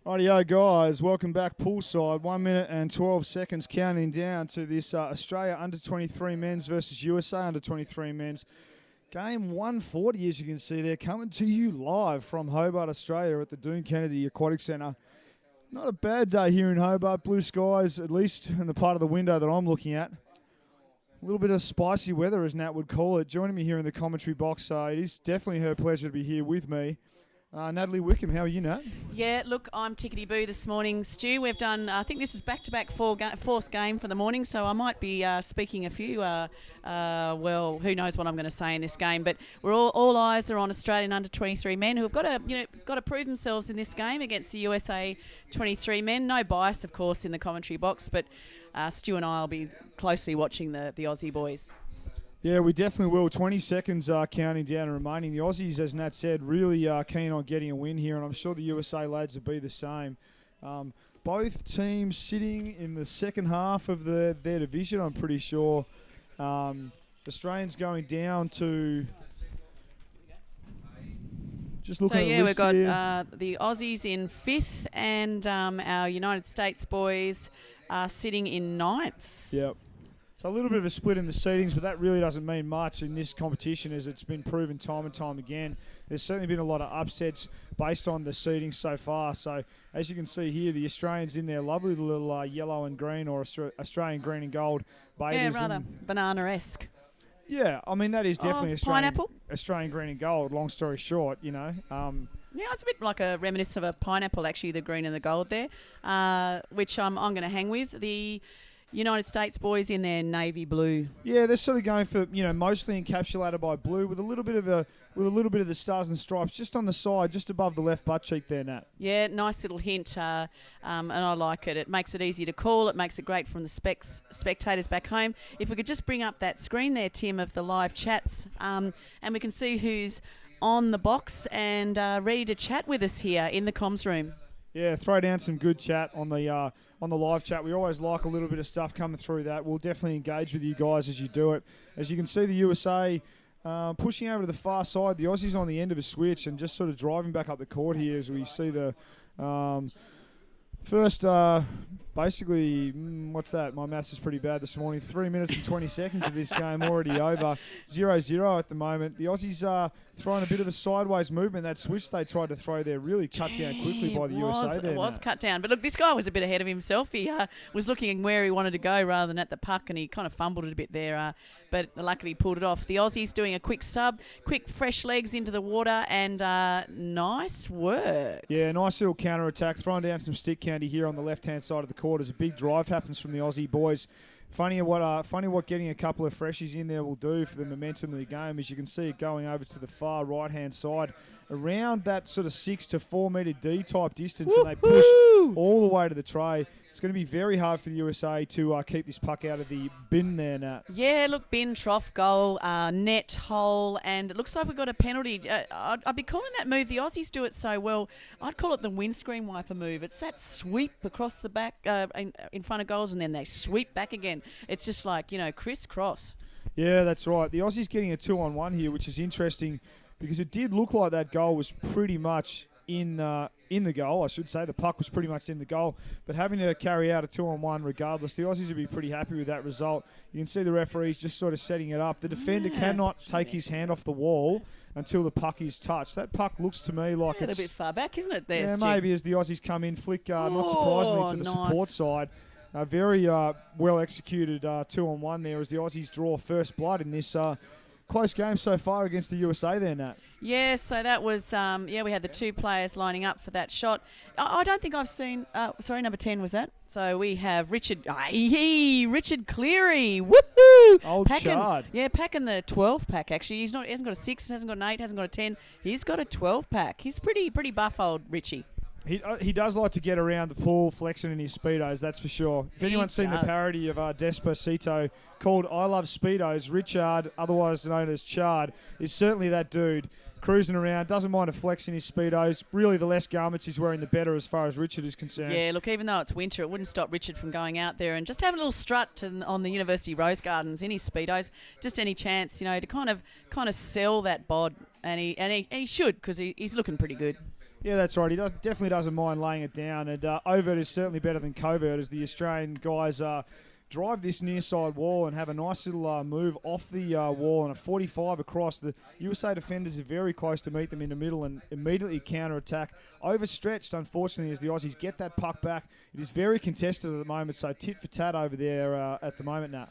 Rightio guys, welcome back poolside. 1 minute and 12 seconds counting down to this Australia under-23 men's versus USA under-23 men's. Game 140, as you can see there, coming to you live from Hobart, Australia at the Doon Kennedy Aquatic Centre. Not a bad day here in Hobart. Blue skies, at least in the part of the window that I'm looking at. A little bit of spicy weather, as Nat would call it. Joining me here in the commentary box, it is definitely her pleasure to be here with me. Natalie Wickham, how are you, Nat? Yeah, look, I'm tickety-boo this morning, Stu. We've done, I think this is back-to-back fourth game for the morning, so I might be speaking a few, well, who knows what I'm going to say in this game, but we're all eyes are on Australian under-23 men who have got to prove themselves in this game against the USA 23 men. No bias, of course, in the commentary box, but Stu and I will be closely watching the Aussie boys. Yeah, we definitely will. 20 seconds counting down and remaining. The Aussies, as Nat said, really keen on getting a win here, and I'm sure the USA lads will be the same. Both teams sitting in the second half of their division, I'm pretty sure. Australians going down to... Just looking at the list we've got here. the Aussies in 5th and our United States boys are sitting in 9th. Yep. So a little bit of a split in the seedings, but that really doesn't mean much in this competition, as it's been proven time and time again. There's certainly been a lot of upsets based on the seedings so far. So as you can see here, the Australians in their lovely little yellow and green, or Australian green and gold bathers. Yeah, rather banana-esque. Yeah, I mean, that is definitely pineapple? Australian green and gold, long story short, you know. Yeah, it's a bit like a reminiscence of a pineapple, actually, the green and the gold there, which I'm going to hang with. The United States boys in their navy blue. Yeah, they're sort of going for, mostly encapsulated by blue with a little bit of the stars and stripes just on the side, just above the left butt cheek there, Nat. Yeah, nice little hint, and I like it. It makes it easy to call. It makes it great from the spectators back home. If we could just bring up that screen there, Tim, of the live chats, and we can see who's on the box and ready to chat with us here in the comms room. Yeah, throw down some good chat on the live chat. We always like a little bit of stuff coming through that. We'll definitely engage with you guys as you do it. As you can see, the USA pushing over to the far side. The Aussies on the end of a switch and just sort of driving back up the court here as we see the first, basically, what's that? My maths is pretty bad this morning. 3 minutes and 20 seconds of this game already over. 0-0 at the moment. The Aussies are throwing a bit of a sideways movement. That switch they tried to throw there really cut down quickly by the USA there. It was cut down. But look, this guy was a bit ahead of himself. He was looking where he wanted to go rather than at the puck, and he kind of fumbled it a bit there. But luckily he pulled it off. The Aussies doing a quick sub, quick fresh legs into the water, and nice work. Yeah, nice little counter-attack. Throwing down some stick candy here on the left-hand side of the court as a big drive happens from the Aussie boys. Funny what getting a couple of freshies in there will do for the momentum of the game. As you can see it going over to the far right-hand side, around that sort of 6 to 4 metre D type distance, and they push all the way to the tray. It's going to be very hard for the USA to keep this puck out of the bin there, Nat. Yeah, look, bin, trough, goal, net, hole, and it looks like we've got a penalty. I'd be calling that move, the Aussies do it so well, I'd call it the windscreen wiper move. It's that sweep across the back in front of goals, and then they sweep back again. It's just like, crisscross. Yeah, that's right. The Aussies getting a 2-on-1 here, which is interesting because it did look like that goal was pretty much in the goal, I should say. The puck was pretty much in the goal, but having to carry out a 2-on-1 regardless, the Aussies would be pretty happy with that result. You can see the referees just sort of setting it up. The defender cannot take his hand off the wall until the puck is touched. That puck looks to me like it's a bit far back, isn't it? There, yeah, Stu? Maybe as the Aussies come in, flick, not surprisingly, to the support side. Very well executed 2-on-1 there as the Aussies draw first blood in this close game so far against the USA there, Nat. Yeah, so that was, we had the two players lining up for that shot. I don't think I've seen, number 10 was that? So we have Richard Cleary, woohoo! Old Chard. Yeah, packing the 12 pack actually. He hasn't got a 6, hasn't got an 8, hasn't got a 10. He's got a 12 pack. He's pretty buff, old Richie. He does like to get around the pool, flexing in his Speedos, that's for sure. If anyone's seen the parody of Despacito called I Love Speedos, Richard, otherwise known as Chard, is certainly that dude. Cruising around, doesn't mind a flex in his Speedos. Really, the less garments he's wearing, the better as far as Richard is concerned. Yeah, look, even though it's winter, it wouldn't stop Richard from going out there and just having a little strut on the University Rose Gardens in his Speedos. Just any chance, to kind of sell that bod, and he should, because he's looking pretty good. Yeah, that's right. He definitely doesn't mind laying it down. And overt is certainly better than covert as the Australian guys drive this near side wall and have a nice little move off the wall and a 45 across. The USA defenders are very close to meet them in the middle and immediately counter-attack. Overstretched, unfortunately, as the Aussies get that puck back. It is very contested at the moment, so tit for tat over there at the moment, Nat.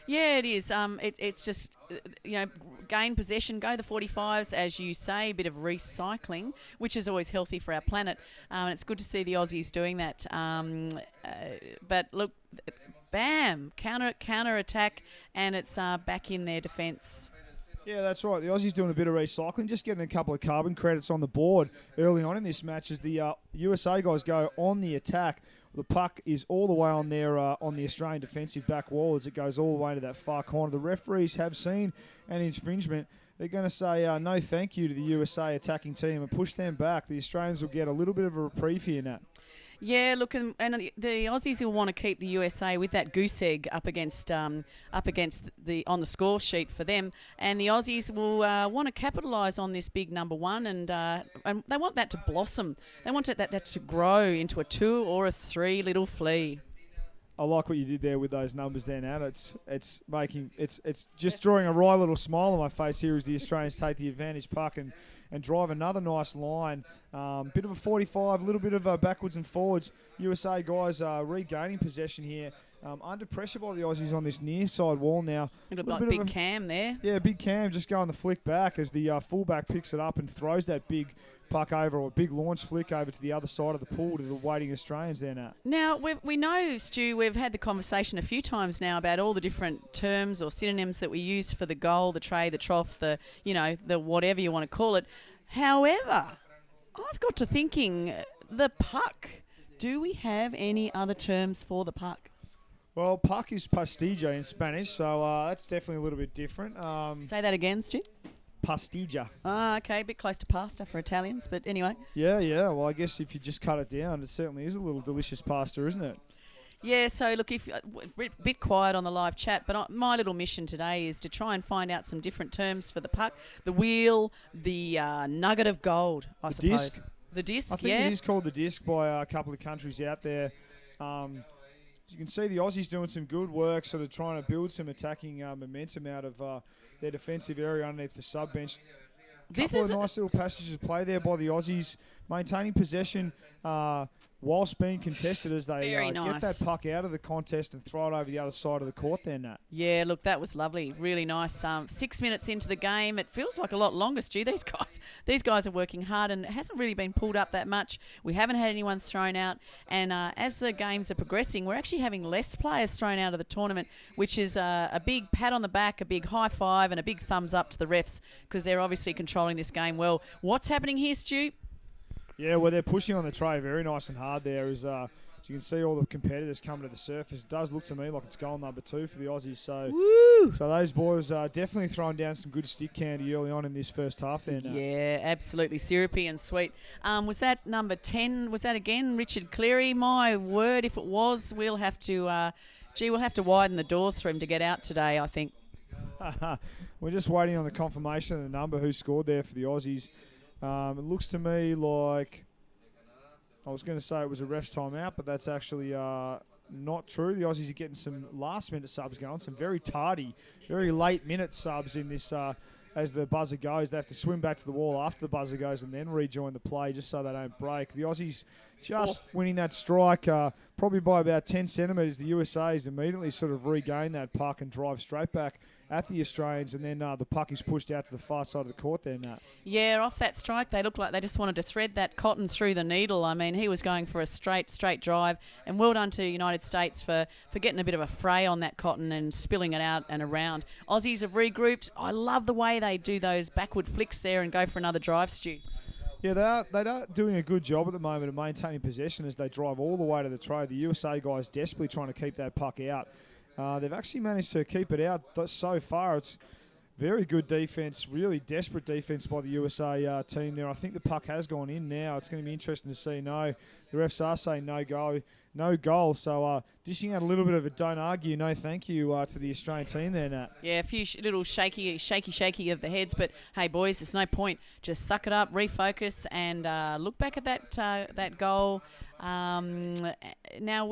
Yeah, it is. It's just, gain possession, go the 45s, as you say, a bit of recycling, which is always healthy for our planet. And it's good to see the Aussies doing that. But look, bam, counter attack, and it's back in their defence. Yeah, that's right. The Aussies doing a bit of recycling, just getting a couple of carbon credits on the board early on in this match as the USA guys go on the attack. The puck is all the way on their on the Australian defensive back wall as it goes all the way to that far corner. The referees have seen an infringement. They're going to say no thank you to the USA attacking team and push them back. The Australians will get a little bit of a reprieve here, Nat. Yeah, look, and the Aussies will want to keep the USA with that goose egg up against the on the score sheet for them, and the Aussies will want to capitalise on this big number one, and they want that to blossom. They want that to grow into a 2 or a 3 little flea. I like what you did there with those numbers there, Nat. It's just drawing a wry little smile on my face here as the Australians take the advantage puck and drive another nice line. Bit of a 45, a little bit of backwards and forwards. USA guys regaining possession here. Under pressure by the Aussies on this near side wall now. It looked like Big Cam there. Yeah, Big Cam just going the flick back as the fullback picks it up and throws that big puck over, or a big launch flick over to the other side of the pool to the waiting Australians there, Nat. Now, we know, Stu, we've had the conversation a few times now about all the different terms or synonyms that we use for the goal, the tray, the trough, the whatever you want to call it. However, I've got to thinking, the puck. Do we have any other terms for the puck? Well, puck is pastilla in Spanish, so that's definitely a little bit different. Say that again, Stu. Pastilla. Okay, a bit close to pasta for Italians, but anyway. Yeah. Well, I guess if you just cut it down, it certainly is a little delicious pasta, isn't it? Yeah, so look, if bit quiet on the live chat, but my little mission today is to try and find out some different terms for the puck, the wheel, the nugget of gold, I suppose. Disc. The disc, I think it is called the disc by a couple of countries out there. You can see the Aussies doing some good work, sort of trying to build some attacking momentum out of their defensive area underneath the sub-bench. Couple of nice little passages of play there by the Aussies, maintaining possession whilst being contested as they get that puck out of the contest and throw it over the other side of the court there, Nat. Yeah, look, that was lovely. Really nice. 6 minutes into the game. It feels like a lot longer, Stu. These guys are working hard, and it hasn't really been pulled up that much. We haven't had anyone thrown out. And as the games are progressing, we're actually having less players thrown out of the tournament, which is a big pat on the back, a big high five, and a big thumbs up to the refs because they're obviously controlling this game well. What's happening here, Stu? Yeah, well, they're pushing on the tray very nice and hard there. As you can see all the competitors coming to the surface. It does look to me like it's goal number 2 for the Aussies. So those boys are definitely throwing down some good stick candy early on in this first half there now. Yeah, absolutely syrupy and sweet. Was that number 10? Was that again Richard Cleary? My word, if it was, we'll have to widen the doors for him to get out today, I think. We're just waiting on the confirmation of the number who scored there for the Aussies. It looks to me like I was going to say it was a ref's timeout, but that's actually not true. The Aussies are getting some last-minute subs going, some very tardy, very late-minute subs in this as the buzzer goes. They have to swim back to the wall after the buzzer goes and then rejoin the play just so they don't break. The Aussies just winning that strike probably by about 10 centimetres. The USA's immediately sort of regain that puck and drive straight back at the Australians, and then the puck is pushed out to the far side of the court there, Nat. Yeah, off that strike, they looked like they just wanted to thread that cotton through the needle. I mean, he was going for a straight drive, and well done to the United States for getting a bit of a fray on that cotton and spilling it out and around. Aussies have regrouped. I love the way they do those backward flicks there and go for another drive, Stu. Yeah, they are doing a good job at the moment of maintaining possession as they drive all the way to the tray. The USA guys desperately trying to keep that puck out. They've actually managed to keep it out so far. It's Very good defence, really desperate defence by the USA team there. I think the puck has gone in now. It's going to be interesting to see. No, the refs are saying no goal. So dishing out a little bit of a don't argue, no thank you to the Australian team there, Nat. Yeah, a few little shaky of the heads, but hey, boys, there's no point. Just suck it up, refocus, and look back at that goal. Now I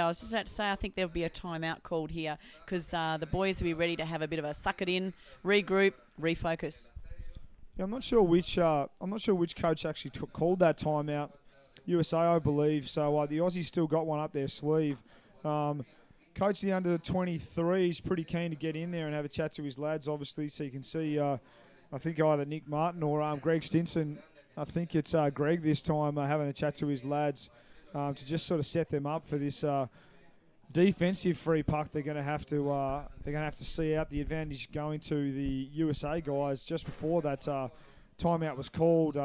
was just about to say, I think there'll be a timeout called here because the boys will be ready to have a bit of a suck it in, regroup, refocus. Yeah, I'm not sure which coach actually called that timeout. USA, I believe. So the Aussies still got one up their sleeve. Coach the under-23 is pretty keen to get in there and have a chat to his lads, obviously, so you can see. I think either Nick Martin or Greg Stinson. I think it's Greg this time having a chat to his lads to just sort of set them up for this defensive free puck. They're going to have to see out the advantage going to the USA guys. Just before that timeout was called,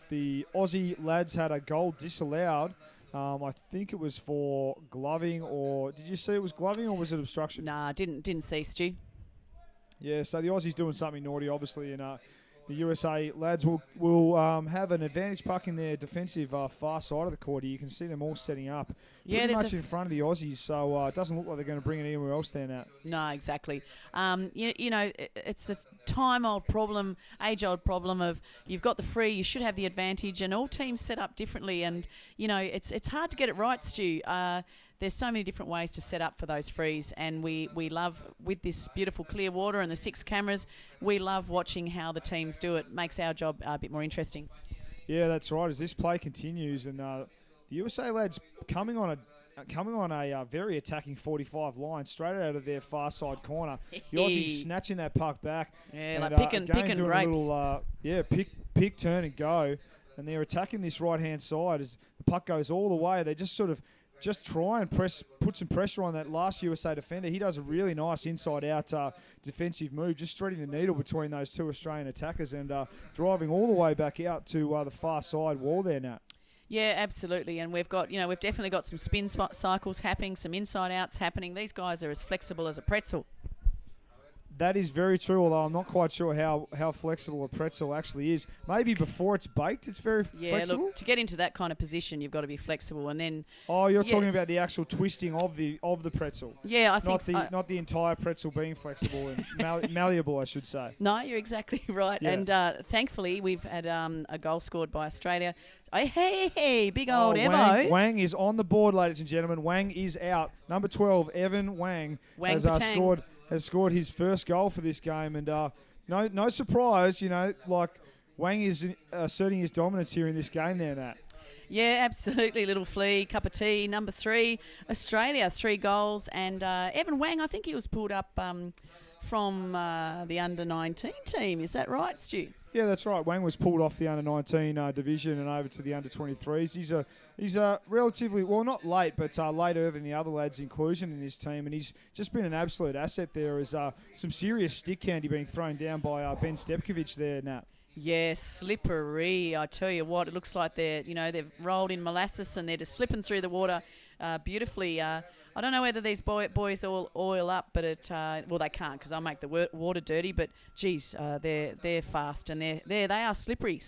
the Aussie lads had a goal disallowed. I think it was for gloving, or did you see it was gloving or was it obstruction? Nah, didn't see, Stu. Yeah, so the Aussies doing something naughty, obviously, and the USA lads will have an advantage puck in their defensive far side of the court. You can see them all setting up pretty much in front of the Aussies, so it doesn't look like they're going to bring it anywhere else there now. No, exactly. You know, it's a time-old problem, age-old problem of you've got the free, you should have the advantage, and all teams set up differently, and, you know, it's hard to get it right, Stu. There's so many different ways to set up for those frees, and we love, with this beautiful clear water and the 6 cameras, we love watching how the teams do it. Makes our job a bit more interesting. Yeah, that's right. As this play continues, and the USA lads coming on a very attacking 45 line straight out of their far side corner. The Aussies snatching that puck back. Yeah, and, like picking grapes. A little, pick, turn and go. And they're attacking this right-hand side as the puck goes all the way. They just sort of try and put some pressure on that last USA defender. He does a really nice inside-out defensive move, just threading the needle between those 2 Australian attackers and driving all the way back out to the far side wall there, Nat. Yeah, absolutely. And we've definitely got some spin cycles happening, some inside-outs happening. These guys are as flexible as a pretzel. That is very true, although I'm not quite sure how flexible a pretzel actually is. Maybe before it's baked, it's very flexible? Look, to get into that kind of position, you've got to be flexible. And then... Oh, you're talking about the actual twisting of the pretzel. Yeah, I think... Not the entire pretzel being flexible and malleable, I should say. No, you're exactly right. Yeah. And thankfully, we've had a goal scored by Australia. Hey, big old Evo. Wang is on the board, ladies and gentlemen. Wang is out. Number 12, Evan Wang has scored his first goal for this game, and no surprise, you know, like Wang is asserting his dominance here in this game there, Nat. Yeah, absolutely. Little flea, cup of tea. Number 3, Australia, 3 goals, and Evan Wang, I think he was pulled up from the under-19 team. Is that right, Stu? Yeah, that's right. Wang was pulled off the under-19 division and over to the under-23s. He's relatively, well, not late, but later than the other lads' inclusion in this team, and he's just been an absolute asset there as some serious stick candy being thrown down by Ben Stepkovic there, Nat. Yeah, slippery. I tell you what, it looks like they've rolled in molasses and they're just slipping through the water beautifully. I don't know whether these boys all oil up, but they can't because I'll make the water dirty. But geez, they're fast and they are slippery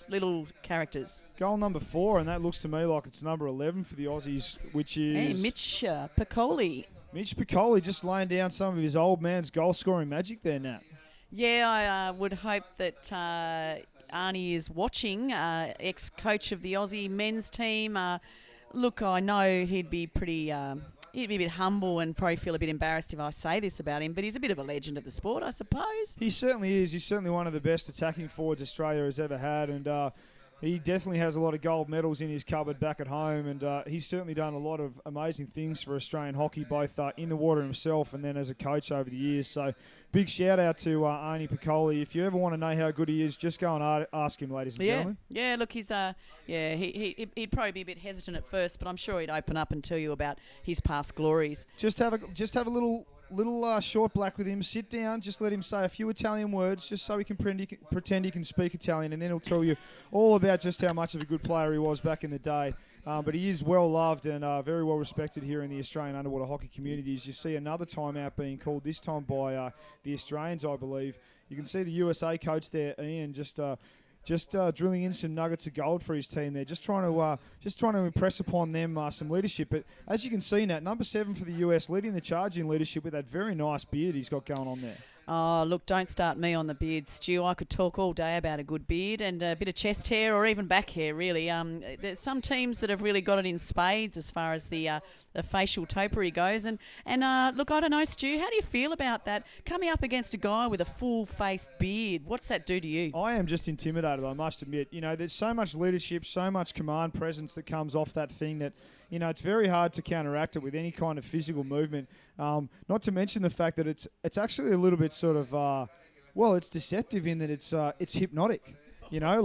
little characters. Goal number 4, and that looks to me like it's number 11 for the Aussies, which is Mitch Piccoli. Mitch Piccoli just laying down some of his old man's goal-scoring magic there, Nat. Yeah, I would hope that Arnie is watching, ex-coach of the Aussie men's team. Look, I know he'd be a bit humble and probably feel a bit embarrassed if I say this about him, but he's a bit of a legend of the sport, I suppose. He certainly is. He's certainly one of the best attacking forwards Australia has ever had, and he definitely has a lot of gold medals in his cupboard back at home, and he's certainly done a lot of amazing things for Australian hockey, both in the water himself and then as a coach over the years. So big shout out to Arnie Piccoli. If you ever want to know how good he is, just go and ask him, ladies and gentlemen. Yeah, look, he's he'd probably be a bit hesitant at first, but I'm sure he'd open up and tell you about his past glories. Just have a little short black with him. Sit down, just let him say a few Italian words, just so he can pretend he can speak Italian, and then he'll tell you all about just how much of a good player he was back in the day. But he is well loved and very well respected here in the Australian underwater hockey communities. You see another timeout being called, this time by the Australians, I believe. You can see the USA coach there, Ian, just drilling in some nuggets of gold for his team there, just trying to impress upon them some leadership. But as you can see, Nat, number 7 for the US, leading the charge in leadership with that very nice beard he's got going on there. Oh, look, don't start me on the beard, Stu. I could talk all day about a good beard and a bit of chest hair or even back hair, really. There's some teams that have really got it in spades as far as the facial topiary goes. And look, I don't know, Stu, how do you feel about that? Coming up against a guy with a full-faced beard, what's that do to you? I am just intimidated, I must admit. You know, there's so much leadership, so much command presence that comes off that thing that, you know, it's very hard to counteract it with any kind of physical movement. Not to mention the fact that it's actually a little bit sort of, it's deceptive in that it's hypnotic. You know,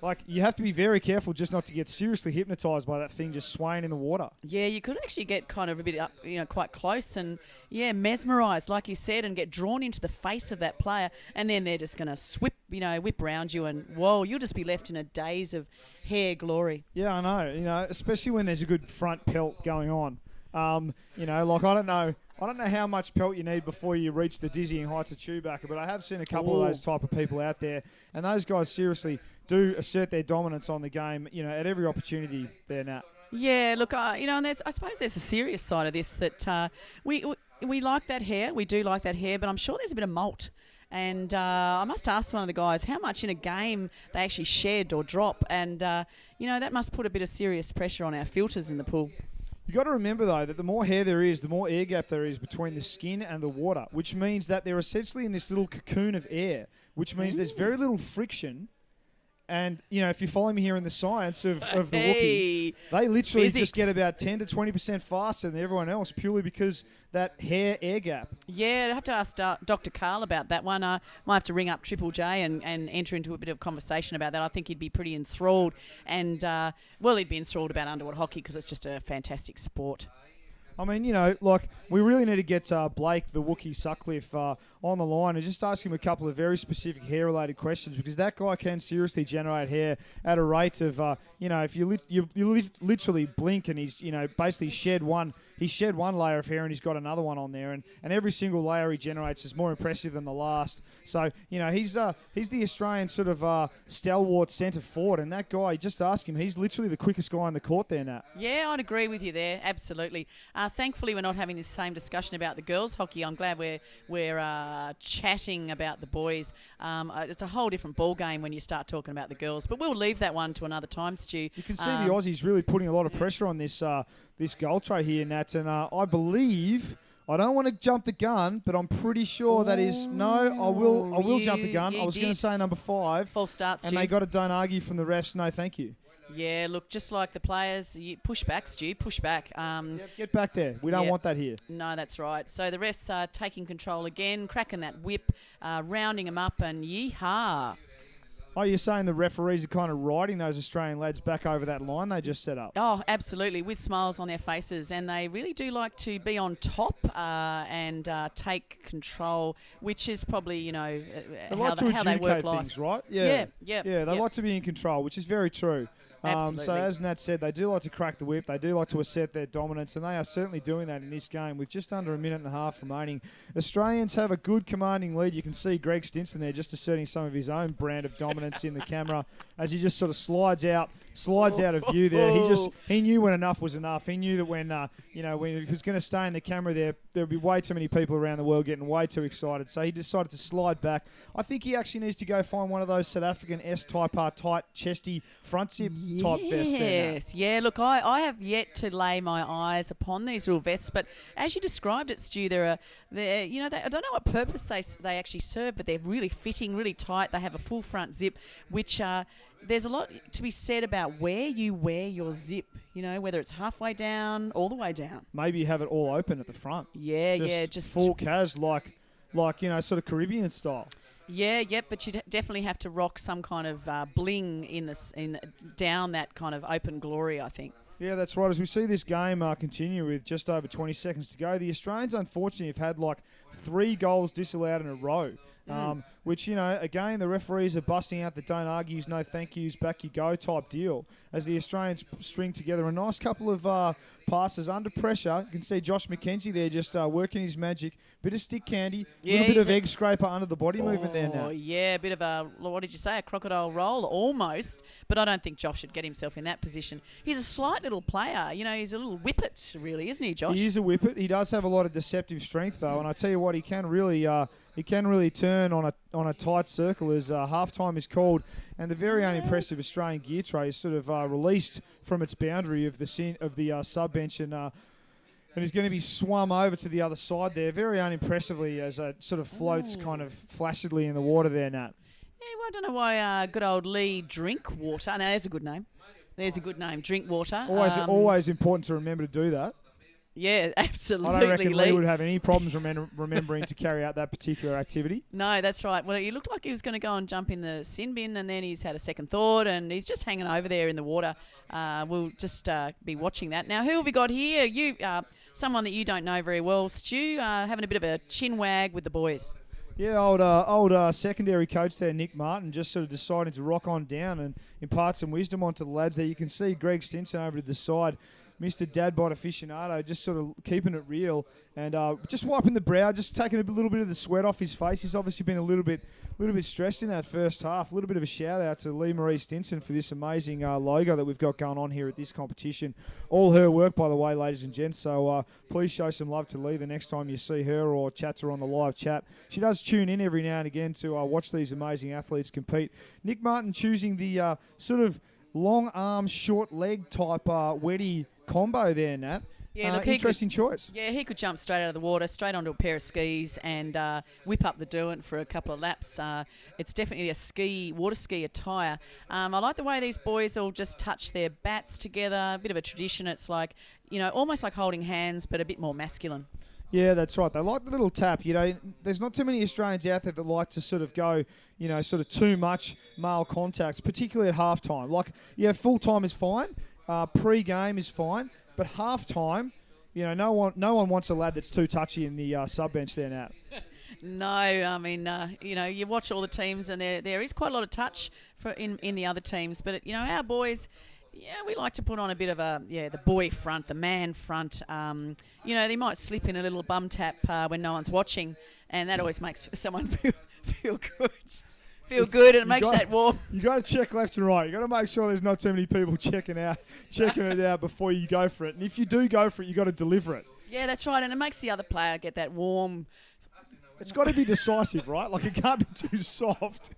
like you have to be very careful just not to get seriously hypnotised by that thing just swaying in the water. Yeah, you could actually get kind of a bit up, you know, quite close and, yeah, mesmerised, like you said, and get drawn into the face of that player, and then they're just going to whip around you, and, whoa, you'll just be left in a daze of hair glory. Yeah, I know, you know, especially when there's a good front pelt going on. You know, like I don't know how much pelt you need before you reach the dizzying heights of Chewbacca, but I have seen a couple of those type of people out there, and those guys seriously do assert their dominance on the game, you know, at every opportunity there, Nat. Yeah, look, you know, and I suppose there's a serious side of this that we like that hair. We do like that hair, but I'm sure there's a bit of molt. And I must ask one of the guys how much in a game they actually shed or drop. And, you know, that must put a bit of serious pressure on our filters in the pool. You got to remember, though, that the more hair there is, the more air gap there is between the skin and the water, which means that they're essentially in this little cocoon of air, which means there's very little friction. And, you know, if you follow me here in the science of the Wookiee, they literally just get about 10 to 20% faster than everyone else purely because that air gap. Yeah, I'd have to ask Dr. Carl about that one. Might have to ring up Triple J and enter into a bit of conversation about that. I think he'd be pretty enthralled. And, he'd be enthralled about underwater hockey because it's just a fantastic sport. I mean, you know, like, we really need to get Blake, the Wookiee Sutcliffe, on the line and just ask him a couple of very specific hair-related questions, because that guy can seriously generate hair at a rate of, you know, if you literally blink and he's, you know, basically shed one layer of hair and he's got another one on there, and every single layer he generates is more impressive than the last. So, you know, he's the Australian sort of stalwart centre forward, and that guy, just ask him, he's literally the quickest guy on the court there, Nat. Yeah, I'd agree with you there, absolutely. Thankfully, we're not having this same discussion about the girls' hockey. I'm glad we're chatting about the boys. It's a whole different ball game when you start talking about the girls. But we'll leave that one to another time, Stu. You can see the Aussies really putting a lot of pressure on this goal tray here, Nat. And I believe, I don't want to jump the gun, but I'm pretty sure that is no. I will jump the gun. I was going to say number 5. False start, Stu. And they got a don't argue from the refs. No, thank you. Yeah, look, just like the players, you push back, Stu, push back. Get back there. We don't want that here. No, that's right. So the refs are taking control again, cracking that whip, rounding them up, and yeehaw. Oh, you're saying the referees are kind of riding those Australian lads back over that line they just set up? Oh, absolutely, with smiles on their faces. And they really do like to be on top and take control, which is probably, you know, how they work life. Things, right? Yeah. They like to be in control, which is very true. So as Nat said, they do like to crack the whip. They do like to assert their dominance, and they are certainly doing that in this game with just under a minute and a half remaining. Australians have a good commanding lead. You can see Greg Stinson there just asserting some of his own brand of dominance in the camera as he just sort of slides out of view there. He knew when enough was enough. He knew that when when he was going to stay in the camera there would be way too many people around the world getting way too excited. So he decided to slide back. I think he actually needs to go find one of those South African S-type tight, chesty front zip type vests there. Yes, yeah. Look, I have yet to lay my eyes upon these little vests, but as you described it, Stu, I don't know what purpose they actually serve, but they're really fitting, really tight. They have a full front zip, which there's a lot to be said about where you wear your zip, you know, whether it's halfway down, all the way down. Maybe you have it all open at the front. Just full cas, like you know, sort of Caribbean style. Yeah, but you definitely have to rock some kind of bling in down that kind of open glory, I think. Yeah, that's right. As we see this game continue with just over 20 seconds to go, the Australians unfortunately have had like 3 goals disallowed in a row. Which, again, the referees are busting out the don't argues, no thank yous, back you go type deal as the Australians string together a nice couple of passes under pressure. You can see Josh McKenzie there just working his magic. Bit of stick candy, a little bit of egg scraper under the body movement there now. Oh, yeah, a bit of a, what did you say, a crocodile roll almost. But I don't think Josh should get himself in that position. He's a slight little player. He's a little whippet, really, isn't he, Josh? He is a whippet. He does have a lot of deceptive strength, though, and I tell you what, he can really turn on a tight circle as halftime is called, and the very unimpressive Australian gear tray is sort of released from its boundary of the sub bench and is going to be swum over to the other side there, very unimpressively as it sort of floats kind of flashidly in the water there, Nat. Yeah, well, I don't know why good old Lee Drinkwater. No, there's a good name. There's a good name, Drinkwater. Always important to remember to do that. Yeah, absolutely. I don't reckon Lee Lee would have any problems remembering to carry out that particular activity. No, that's right. Well, he looked like he was going to go and jump in the sin bin, and then he's had a second thought, and he's just hanging over there in the water. We'll just be watching that. Now, who have we got here? You, someone that you don't know very well, Stu, having a bit of a chin wag with the boys. Yeah, old secondary coach there, Nick Martin, just sort of deciding to rock on down and impart some wisdom onto the lads there. You can see Greg Stinson over to the side, Mr. Dadbot aficionado, just sort of keeping it real and just wiping the brow, just taking a little bit of the sweat off his face. He's obviously been a little bit stressed in that first half. A little bit of a shout out to Lee Marie Stinson for this amazing logo that we've got going on here at this competition. All her work, by the way, ladies and gents. So please show some love to Lee the next time you see her or chat to her on the live chat. She does tune in every now and again to watch these amazing athletes compete. Nick Martin choosing the sort of long arm, short leg type wetty combo there, Nat. Yeah, look, interesting choice. Yeah, he could jump straight out of the water, straight onto a pair of skis and whip up the Derwent for a couple of laps. It's definitely a water ski attire. I like the way these boys all just touch their bats together, a bit of a tradition. It's like, almost like holding hands, but a bit more masculine. Yeah, that's right. They like the little tap. There's not too many Australians out there that like to sort of go, sort of too much male contact, particularly at halftime. Like, full time is fine, pre-game is fine, but halftime, no one wants a lad that's too touchy in the sub bench there now. No, I mean, you watch all the teams and there is quite a lot of touch in the other teams, but our boys. Yeah, we like to put on a bit of the boy front, the man front. They might slip in a little bum tap when no one's watching, and that always makes someone feel good. And it makes that warm. You got to check left and right. You got to make sure there's not too many people checking it out before you go for it. And if you do go for it, you got to deliver it. Yeah, that's right, and it makes the other player get that warm. It's got to be decisive, right? Like, it can't be too soft.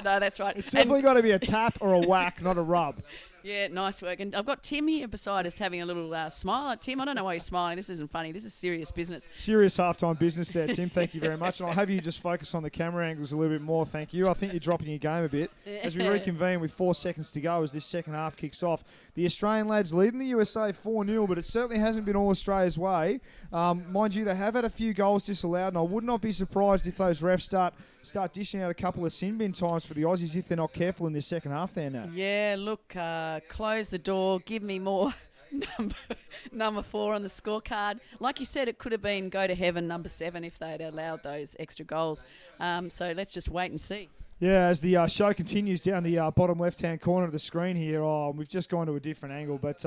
No, that's right. It's definitely got to be a tap or a whack, not a rub. Yeah, nice work. And I've got Tim here beside us having a little smile. Tim, I don't know why you're smiling. This isn't funny. This is serious business. Serious halftime business there, Tim. Thank you very much. And I'll have you just focus on the camera angles a little bit more. Thank you. I think you're dropping your game a bit. As we reconvene with 4 seconds to go as this second half kicks off. The Australian lads leading the USA 4-0, but it certainly hasn't been all Australia's way. Mind you, they have had a few goals disallowed, and I would not be surprised if those refs start dishing out a couple of sin bin times for the Aussies if they're not careful in this second half there now. Yeah, look, close the door, give me more number 4 on the scorecard. Like you said, it could have been go to heaven number 7 if they had allowed those extra goals. So let's just wait and see. Yeah, as the show continues down the bottom left-hand corner of the screen here, we've just gone to a different angle, but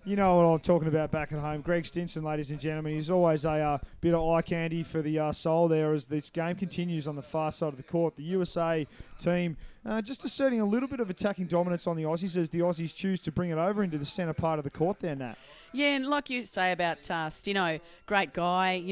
you know what I'm talking about back at home. Greg Stinson, ladies and gentlemen, he's always a bit of eye candy for the soul there as this game continues on the far side of the court. The USA team just asserting a little bit of attacking dominance on the Aussies as the Aussies choose to bring it over into the centre part of the court there, Nat. Yeah, and like you say about Stino, great guy,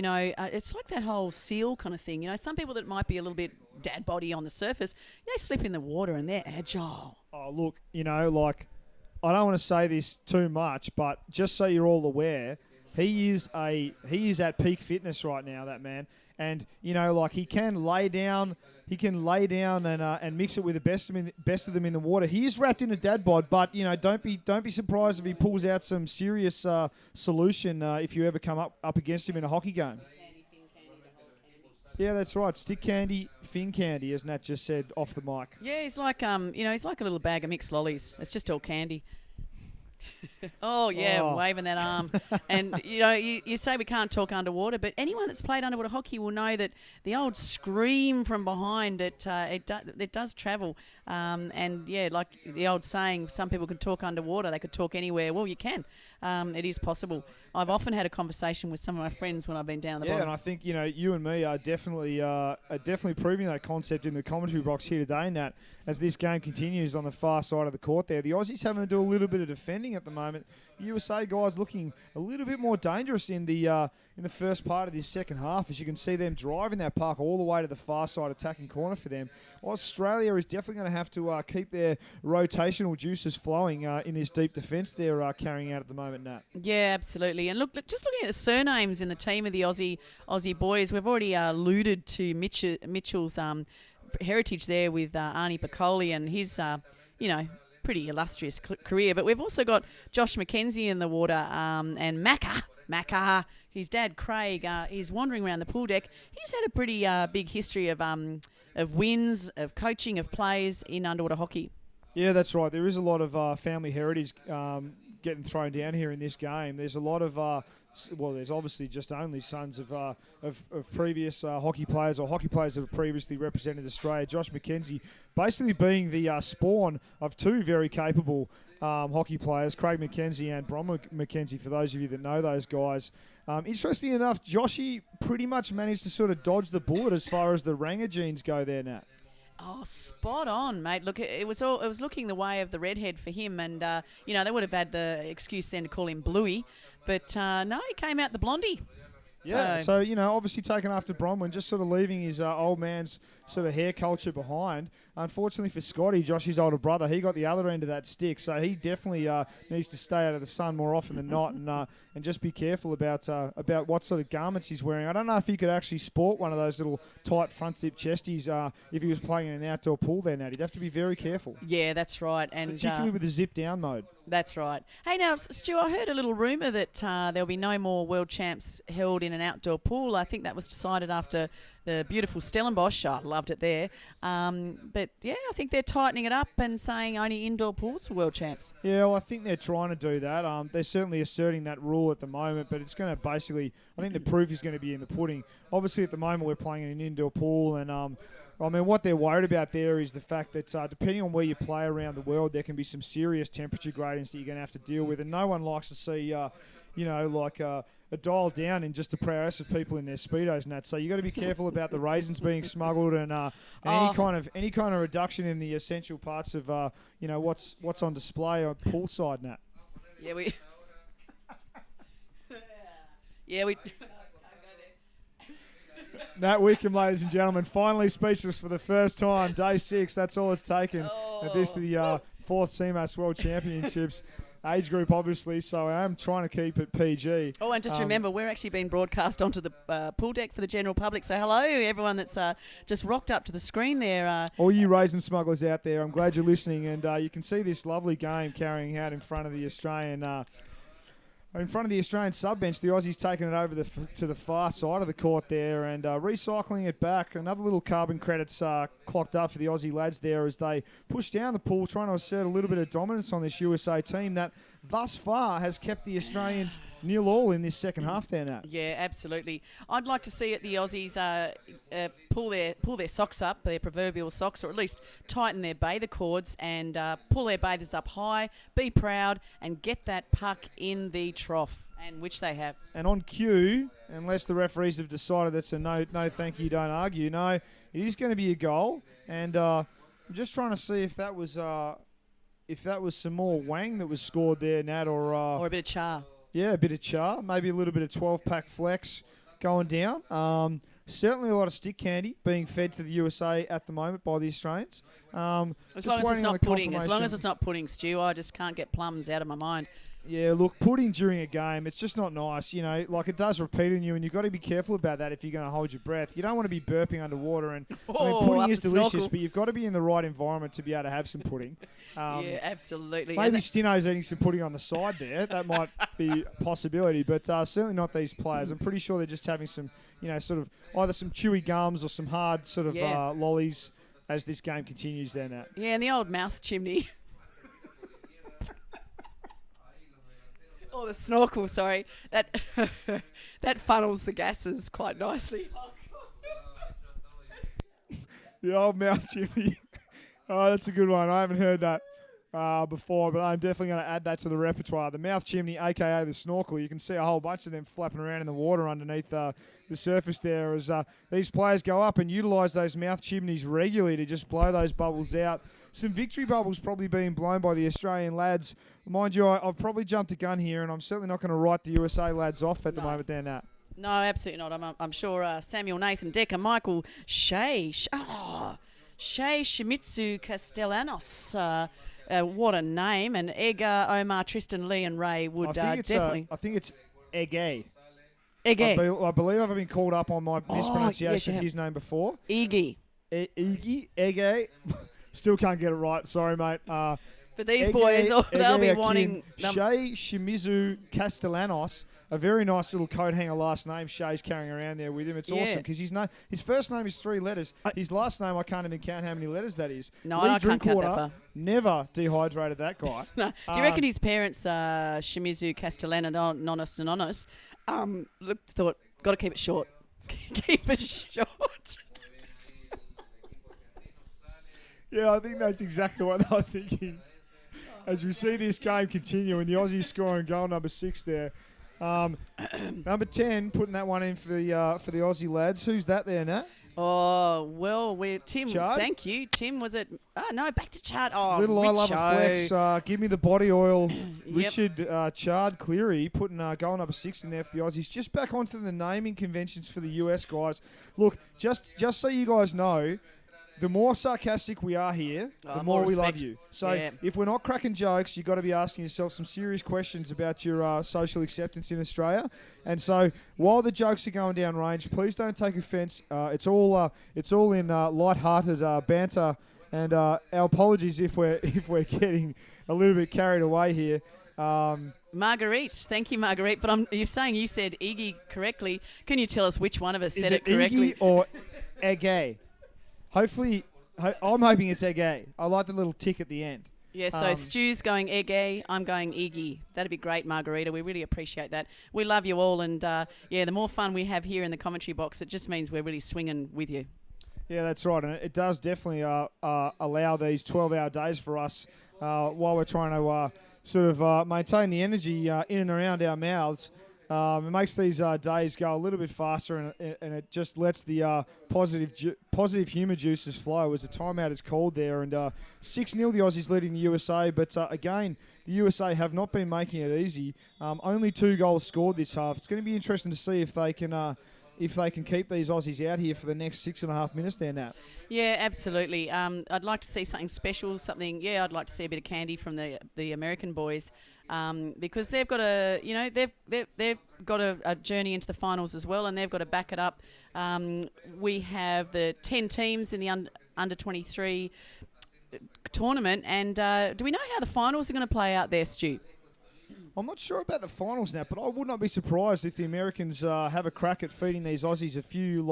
it's like that whole SEAL kind of thing. Some people that might be a little bit dad body on the surface, they slip in the water and they're agile. Oh, look, I don't want to say this too much, but just so you're all aware, he is at peak fitness right now, that man. And, he can lay down and mix it with the best of them in the water. He is wrapped in a dad bod, but don't be surprised if he pulls out some serious solution if you ever come up against him in a hockey game. Yeah, that's right. Stick candy, fin candy, as Nat just said off the mic. Yeah, he's like he's like a little bag of mixed lollies. It's just all candy. Oh, yeah, Oh. waving that arm. And, you say we can't talk underwater, but anyone that's played underwater hockey will know that the old scream from behind, it does travel. And, yeah, like the old saying, some people can talk underwater, they could talk anywhere. Well, you can. It is possible. I've often had a conversation with some of my friends when I've been down the Yeah, bottom. and I think you and me are definitely proving that concept in the commentary box here today, Nat. As this game continues on the far side of the court, there, the Aussies having to do a little bit of defending at the moment. The USA guys looking a little bit more dangerous in the first part of this second half, as you can see them driving that puck all the way to the far side attacking corner for them. Australia is definitely going to have to keep their rotational juices flowing in this deep defence they're carrying out at the moment, Nat. Yeah, absolutely. And look, just looking at the surnames in the team of the Aussie boys, we've already alluded to Mitchell's heritage there with Arnie Piccoli and his, pretty illustrious career. But we've also got Josh McKenzie in the water and Macca. His dad, Craig, is wandering around the pool deck. He's had a pretty big history of wins, of coaching, of plays in underwater hockey. Yeah, that's right. There is a lot of family heritage getting thrown down here in this game. There's a lot of there's obviously just only sons of previous hockey players or hockey players that have previously represented Australia. Josh McKenzie basically being the spawn of two very capable hockey players, Craig McKenzie and Bronwyn McKenzie, for those of you that know those guys. Interestingly enough, Joshy pretty much managed to sort of dodge the bullet as far as the Ranger genes go there, Nat. Oh, spot on, mate. Look, it was looking the way of the redhead for him, and they would have had the excuse then to call him Bluey, but no, he came out the blondie. Yeah, so obviously taken after Bronwyn, just sort of leaving his old man's sort of hair culture behind. Unfortunately for Scotty, Josh's older brother, he got the other end of that stick, so he definitely needs to stay out of the sun more often than not, and just be careful about what sort of garments he's wearing. I don't know if he could actually sport one of those little tight front zip chesties if he was playing in an outdoor pool there, Nat. He'd have to be very careful. Yeah, that's right, and particularly with the zip down mode. That's right. Hey, now, Stu, I heard a little rumour that there'll be no more World Champs held in an outdoor pool. I think that was decided after the beautiful Stellenbosch. I loved it there. But, yeah, I think they're tightening it up and saying only indoor pools for World Champs. Yeah, well, I think they're trying to do that. They're certainly asserting that rule at the moment, but it's going to basically, I think the proof is going to be in the pudding. Obviously, at the moment, we're playing in an indoor pool, and what they're worried about there is the fact that depending on where you play around the world, there can be some serious temperature gradients that you're going to have to deal with, and no one likes to see, a dial down in just the prowess of people in their Speedos and that. So you got to be careful about the raisins being smuggled and any kind of reduction in the essential parts of what's on display on poolside and that. Yeah, we. Yeah, we. Nat Wickham, ladies and gentlemen, finally speechless for the first time. Day 6, that's all it's taken. At this the fourth CMAS World Championships. Age group, obviously, so I am trying to keep it PG. Oh, and just remember, we're actually being broadcast onto the pool deck for the general public. So hello, everyone that's just rocked up to the screen there. All you raisin smugglers out there, I'm glad you're listening. And you can see this lovely game carrying out in front of the Australian sub bench. The Aussies taking it over to the far side of the court there and recycling it back. Another little carbon credits clocked up for the Aussie lads there as they push down the pool, trying to assert a little bit of dominance on this USA team that thus far has kept the Australians 0-0 in this second half there, Nat. Yeah, absolutely. I'd like to see the Aussies pull their socks up, their proverbial socks, or at least tighten their bather cords and pull their bathers up high, be proud, and get that puck in the trough, and which they have. And on cue, unless the referees have decided that's a no thank you, don't argue, no, it is going to be a goal. And I'm just trying to see if that was some more wang that was scored there, Nat, or a bit of char. Yeah, a bit of char, maybe a little bit of 12-pack flex going down. Certainly a lot of stick candy being fed to the USA at the moment by the Australians. As long as it's not pudding, Stu, I just can't get plums out of my mind. Yeah, look, pudding during a game, it's just not nice. It does repeat on you, and you've got to be careful about that if you're going to hold your breath. You don't want to be burping underwater. And pudding is delicious, snorkel. But you've got to be in the right environment to be able to have some pudding. Yeah, absolutely. Maybe Stino's eating some pudding on the side there. That might be a possibility, but certainly not these players. I'm pretty sure they're just having some, sort of either some chewy gums or some hard sort of lollies as this game continues there, Nat. Yeah, and the old mouth chimney. Oh, the snorkel, sorry. That that funnels the gases quite nicely. The old mouth chimney. Oh, that's a good one. I haven't heard that before, but I'm definitely going to add that to the repertoire. The mouth chimney, a.k.a. the snorkel. You can see a whole bunch of them flapping around in the water underneath the surface there as these players go up and utilise those mouth chimneys regularly to just blow those bubbles out. Some victory bubbles probably being blown by the Australian lads. Mind you, I've probably jumped the gun here, and I'm certainly not going to write the USA lads off at the moment there, Nat. No, absolutely not. I'm sure Samuel Nathan Decker, Michael Shea Shimizu Castellanos, what a name, and Edgar, Omar, Tristan, Lee and Ray would definitely... I think it's Ege. Ege. I believe I've been called up on my mispronunciation of his name before. Iggy. Ege. Still can't get it right. Sorry, mate. But these boys, they'll be wanting... Shea Shimizu Castellanos. A very nice little coat hanger last name Shay's carrying around there with him. It's awesome because his first name is 3 letters. His last name, I can't even count how many letters that is. No, I can't count that far. Never dehydrated that guy. No. Do you reckon his parents, Shimizu Castellanos, thought, got to keep it short. Keep it short. Yeah, I think that's exactly what they were thinking. As we see this game continue and the Aussies scoring goal number 6 there. Number 10, putting that one in for the Aussie lads. Who's that there, Nat? Oh, well, Tim. Chard? Thank you. Tim, was it? Oh, no, back to Chard. Oh, Little I love a flex. Give me the body oil. Yep. Richard Chard Cleary putting goal number 6 in there for the Aussies. Just back onto the naming conventions for the US guys. Look, just so you guys know, the more sarcastic we are here, the more we love you. So if we're not cracking jokes, you've got to be asking yourself some serious questions about your social acceptance in Australia. And so while the jokes are going down range, please don't take offence. It's all in light-hearted banter. And our apologies if we're getting a little bit carried away here. Marguerite. Thank you, Marguerite. But you're saying you said Iggy correctly. Can you tell us which one of us said it correctly? Iggy or Ege? Hopefully, I'm hoping it's Ege. I like the little tick at the end. Yeah, so Stu's going Ege, I'm going Iggy. That'd be great, Margarita. We really appreciate that. We love you all, and the more fun we have here in the commentary box, it just means we're really swinging with you. Yeah, that's right, and it does definitely allow these 12-hour days for us while we're trying to sort of maintain the energy in and around our mouths. It makes these days go a little bit faster, and it just lets the positive humour juices flow as the timeout is called there. And 6-0 the Aussies leading the USA, but again, the USA have not been making it easy. Only 2 goals scored this half. It's going to be interesting to see if they can keep these Aussies out here for the next 6.5 minutes there, Nat. Yeah, absolutely. I'd like to see something special, I'd like to see a bit of candy from the American boys. Because they've got they've got a journey into the finals as well, and they've got to back it up. We have the 10 teams in the under 23 tournament, and do we know how the finals are going to play out there, Stu? I'm not sure about the finals now, but I would not be surprised if the Americans have a crack at feeding these Aussies a few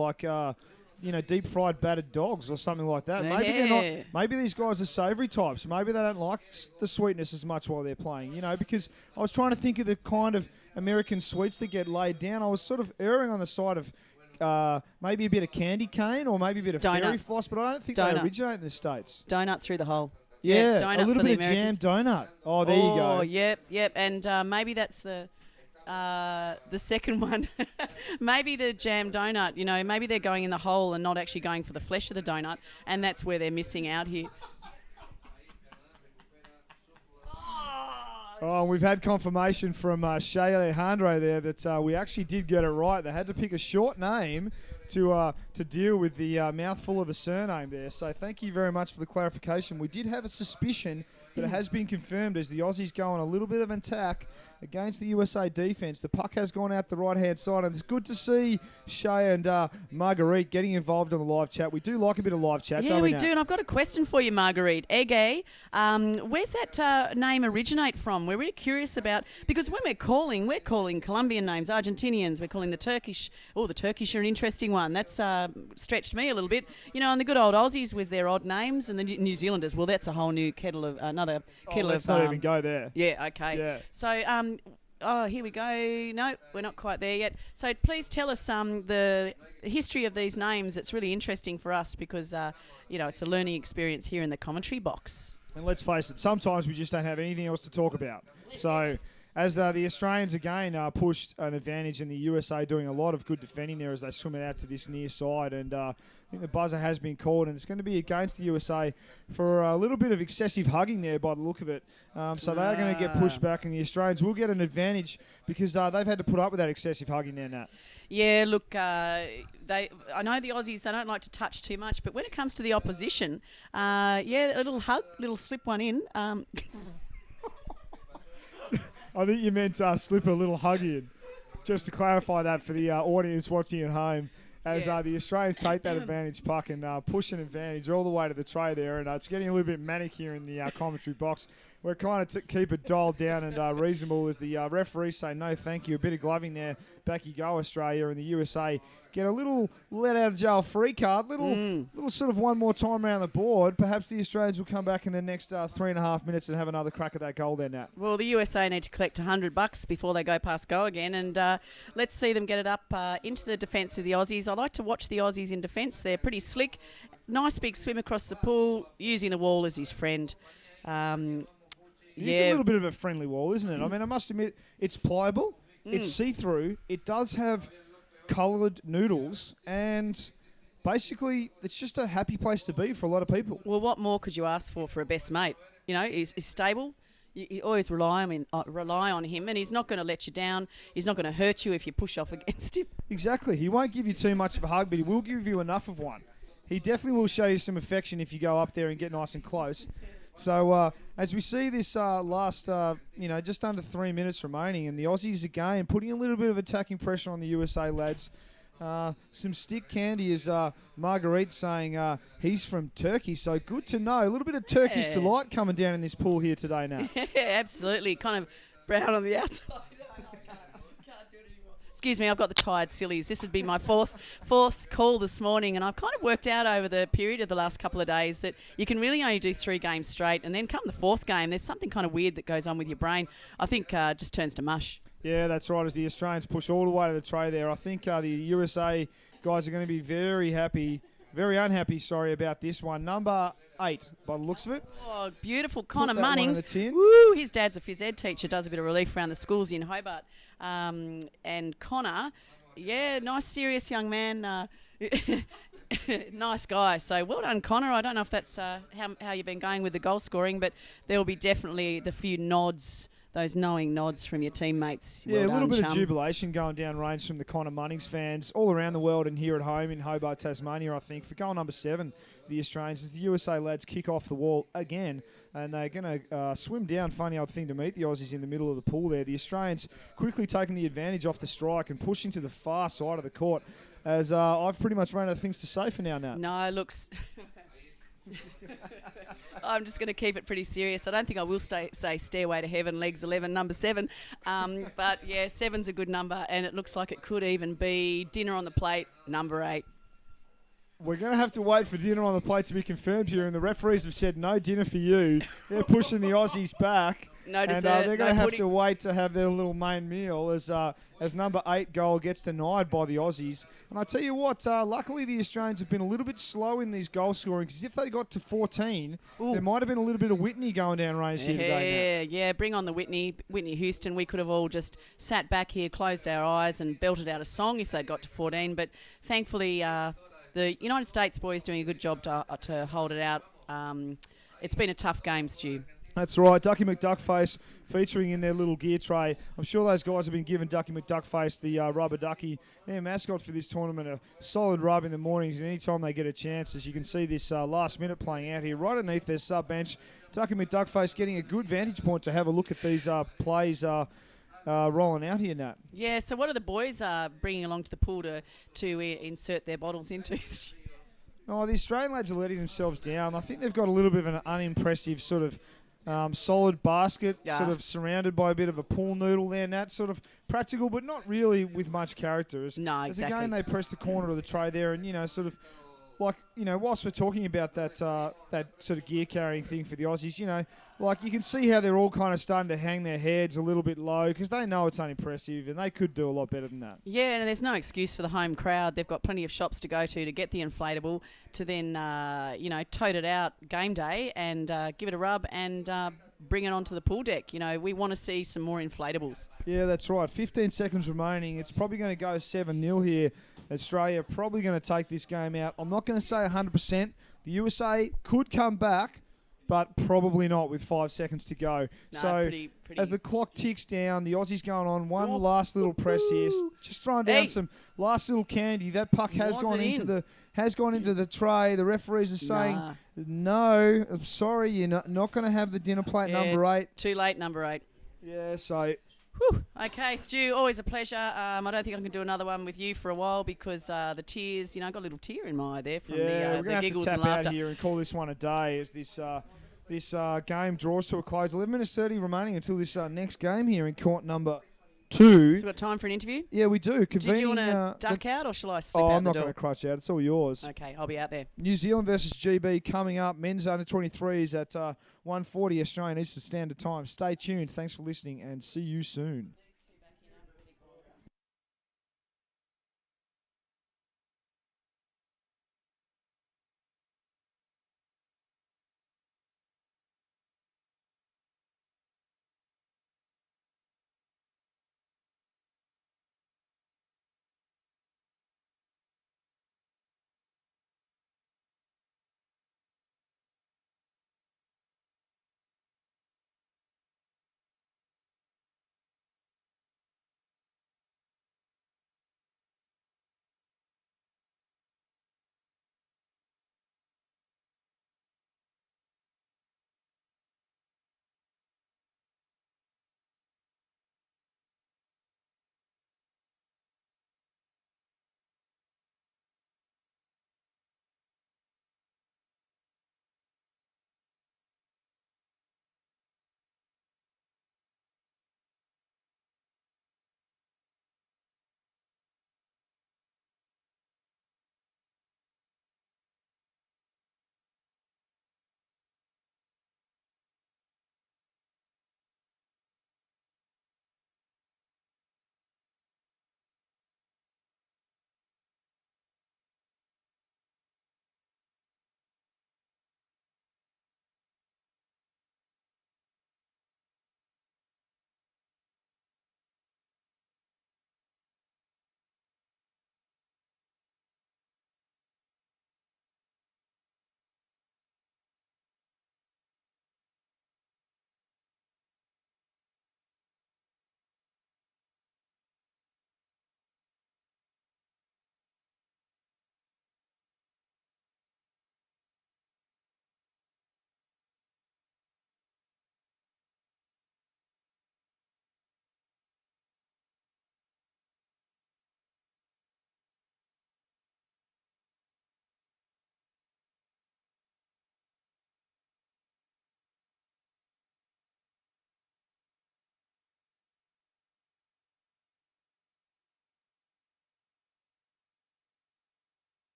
deep fried battered dogs or something like that. Maybe they're not. Maybe these guys are savoury types. Maybe they don't like the sweetness as much while they're playing. Because I was trying to think of the kind of American sweets that get laid down. I was sort of erring on the side of maybe a bit of candy cane or maybe a bit of fairy floss, but I don't think they originate in the States. Donut through the hole. Yeah, donut a little bit of jam Americans. donut. Oh, there you go. Oh, yep. And maybe that's the second one. Maybe the jam donut, maybe they're going in the hole and not actually going for the flesh of the donut, and that's where they're missing out here. Oh, we've had confirmation from Shay Alejandro there that we actually did get it right. They had to pick a short name to deal with the mouthful of a surname there. So thank you very much for the clarification. We did have a suspicion, but it has been confirmed as the Aussies go on a little bit of an attack against the USA defence. The puck has gone out the right-hand side, and it's good to see Shay and Marguerite getting involved in the live chat. We do like a bit of live chat, don't we? Yeah, we do, and I've got a question for you, Marguerite. Ege, where's that name originate from? We're really curious about, because when we're calling Colombian names, Argentinians, we're calling the Turkish. Oh, the Turkish are an interesting one. That's stretched me a little bit. And the good old Aussies with their odd names, and the New Zealanders, well, that's a whole new kettle of, another kettle of... Let's not even go there. Yeah, okay. Yeah. So Oh, here we go. No, we're not quite there yet. So please tell us the history of these names. It's really interesting for us because, it's a learning experience here in the commentary box. And let's face it, sometimes we just don't have anything else to talk about. So as the Australians again pushed an advantage, and the USA doing a lot of good defending there as they swim it out to this near side. And I think the buzzer has been called, and it's going to be against the USA for a little bit of excessive hugging there by the look of it. So they are going to get pushed back, and the Australians will get an advantage because they've had to put up with that excessive hugging there, Nat. Yeah, look, I know the Aussies, they don't like to touch too much, but when it comes to the opposition, a little hug, little slip one in. I think you meant slip a little hug in, just to clarify that for the audience watching at home, as the Australians take that advantage puck and push an advantage all the way to the tray there, and it's getting a little bit manic here in the commentary box. We're kind of keep it dialed down and reasonable as the referees say no thank you. A bit of gloving there. Back you go, Australia, and the USA get a little let out of jail free card. Little sort of one more time around the board. Perhaps the Australians will come back in the next 3.5 minutes and have another crack at that goal there, Nat. Well, the USA need to collect $100 before they go past go again, and let's see them get it up into the defence of the Aussies. I like to watch the Aussies in defence. They're pretty slick. Nice big swim across the pool, using the wall as his friend. It's a little bit of a friendly wall, isn't it? I mean, I must admit, it's pliable, it's see-through, it does have coloured noodles, and basically it's just a happy place to be for a lot of people. Well, what more could you ask for a best mate? You know, he's stable. You always rely on him, and he's not going to let you down. He's not going to hurt you if you push off against him. Exactly. He won't give you too much of a hug, but he will give you enough of one. He definitely will show you some affection if you go up there and get nice and close. So as we see this last, just under 3 minutes remaining, and the Aussies again putting a little bit of attacking pressure on the USA lads. Some stick candy, as Marguerite saying he's from Turkey, so good to know. A little bit of Turkish delight coming down in this pool here today now. Yeah, absolutely. Kind of brown on the outside. Excuse me, I've got the tired sillies. This would be my fourth call this morning, and I've kind of worked out over the period of the last couple of days that you can really only do 3 games straight, and then come the 4th game, there's something kind of weird that goes on with your brain. I think just turns to mush. Yeah, that's right, as the Australians push all the way to the tray there. I think the USA guys are going to be very unhappy, about this one. Number 8, by the looks of it. Oh, beautiful. Connor Munnings. Woo, his dad's a phys ed teacher, does a bit of relief around the schools in Hobart. And Connor, nice, serious young man. Nice guy. So well done, Connor. I don't know if that's how you've been going with the goal scoring, but there will be definitely the few nods, those knowing nods from your teammates. Yeah, a little bit of jubilation going down range from the Connor Munnings fans all around the world and here at home in Hobart, Tasmania, I think, for goal number 7 for the Australians, as the USA lads kick off the wall again, and they're going to swim down, funny old thing to meet the Aussies in the middle of the pool there. The Australians quickly taking the advantage off the strike and pushing to the far side of the court, as I've pretty much run out of things to say for now. No, it looks... I'm just going to keep it pretty serious. I don't think I will say Stairway to Heaven, legs 11, number 7. But, 7's a good number, and it looks like it could even be Dinner on the Plate, number 8. We're going to have to wait for Dinner on the Plate to be confirmed here, and the referees have said no dinner for you. They're pushing the Aussies back. No dessert, and they're going to have to wait to have their little main meal as number 8 goal gets denied by the Aussies. And I tell you what, luckily the Australians have been a little bit slow in these goal scoring, because if they got to 14, there might have been a little bit of Whitney going down range here today. Yeah, bring on the Whitney Houston. We could have all just sat back here, closed our eyes and belted out a song if they got to 14. But thankfully, the United States boys doing a good job to hold it out. It's been a tough game, Stu. That's right. Ducky McDuckface featuring in their little gear tray. I'm sure those guys have been giving Ducky McDuckface, the rubber ducky, their mascot for this tournament, a solid rub in the mornings, and any time they get a chance. As you can see this last minute playing out here right underneath their sub-bench. Ducky McDuckface getting a good vantage point to have a look at these plays rolling out here, Nat. Yeah, so what are the boys bringing along to the pool to insert their bottles into? Oh, the Australian lads are letting themselves down. I think they've got a little bit of an unimpressive sort of solid basket, sort of surrounded by a bit of a pool noodle there, Nat. Sort of practical, but not really with much character. No, exactly. Again, they press the corner of the tray there and, sort of like, whilst we're talking about that sort of gear carrying thing for the Aussies, like you can see how they're all kind of starting to hang their heads a little bit low because they know it's unimpressive and they could do a lot better than that. Yeah, and there's no excuse for the home crowd. They've got plenty of shops to go to get the inflatable to then, tote it out game day and give it a rub and bring it onto the pool deck. We want to see some more inflatables. Yeah, that's right. 15 seconds remaining. It's probably going to go 7-0 here. Australia probably going to take this game out. I'm not going to say 100%. The USA could come back, but probably not with 5 seconds to go. No, so pretty. as the clock ticks down, the Aussies going on one last little press here. Just throwing down some last little candy. That puck has gone into the tray. The referees are saying, no, I'm sorry, you're not going to have the dinner plate number 8. Too late, number 8. Yeah, so... Whew. Okay, Stu, always a pleasure. I don't think I can do another one with you for a while because the tears, I got a little tear in my eye there from the giggles have to and tap laughter. out here and call this one a day as this game draws to a close. 11 minutes 30 remaining until this next game here in court number 2. So we've got time for an interview? Yeah, we do. Did you want to duck out or shall I slip out I'm the not door? going to crutch out. It's all yours. Okay, I'll be out there. New Zealand versus GB coming up. Men's under 23s at 1:40 Australian Eastern Standard Time. Stay tuned. Thanks for listening and see you soon.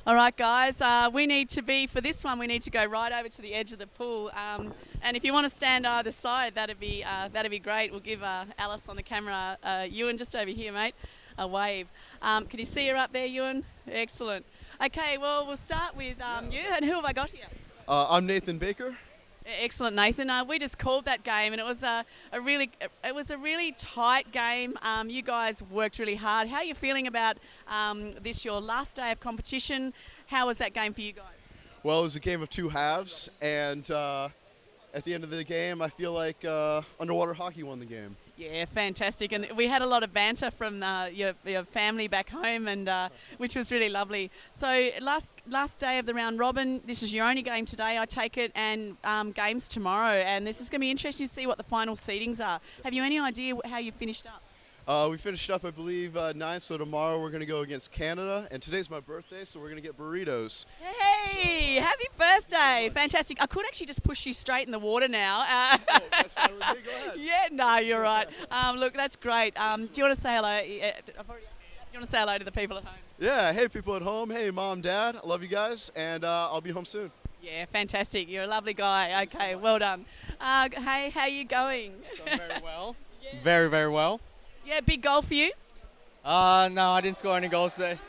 All right, guys, we need to go right over to the edge of the pool. And if you want to stand either side, that'd be great. We'll give Alice on the camera, Ewan, just over here, mate, a wave. Can you see her up there, Ewan? Excellent. Okay, well, we'll start with you. And who have I got here? I'm Nathan Baker. Excellent, Nathan. We just called that game, and it was a really tight game. You guys worked really hard. How are you feeling about this, your last day of competition? How was that game for you guys? Well, it was a game of two halves, and at the end of the game, I feel like underwater hockey won the game. Yeah, fantastic. And we had a lot of banter from your family back home, and which was really lovely. So last day of the round robin. This is your only game today, I take it, and games tomorrow. And this is going to be interesting to see what the final seedings are. Have you any idea how you finished up? We finished up, I believe, 9th, so tomorrow we're going to go against Canada. And today's my birthday, so we're going to get burritos. Hey, happy birthday. Fantastic. I could actually just push you straight in the water now. Oh, that's fine with me. Go ahead. Yeah, no, you're right. Look, that's great. Do you want to say hello? Do you want to say hello to the people at home? Yeah, hey, people at home. Hey, Mom, Dad. I love you guys, and I'll be home soon. Yeah, fantastic. You're a lovely guy. Okay, well done. Hey, how you going? Going very well. Yeah. Very, very well. Yeah, big goal for you? No, I didn't score any goals today.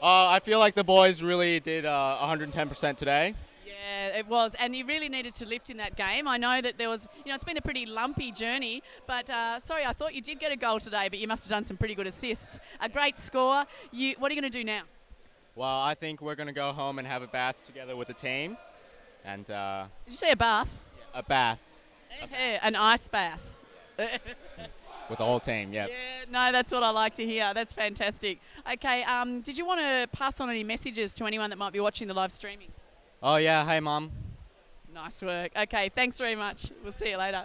I feel like the boys really did 110% today. Yeah, it was. And you really needed to lift in that game. I know that there was, it's been a pretty lumpy journey. But, sorry, I thought you did get a goal today, but you must have done some pretty good assists. A great score. What are you going to do now? Well, I think we're going to go home and have a bath together with the team. And Did you say a bath? a bath Yeah, an ice bath. with the whole team, yeah. Yeah, no, that's what I like to hear. That's fantastic. Okay, did you want to pass on any messages to anyone that might be watching the live streaming? Oh, yeah. Hey, Mom. Nice work. Okay, thanks very much. We'll see you later.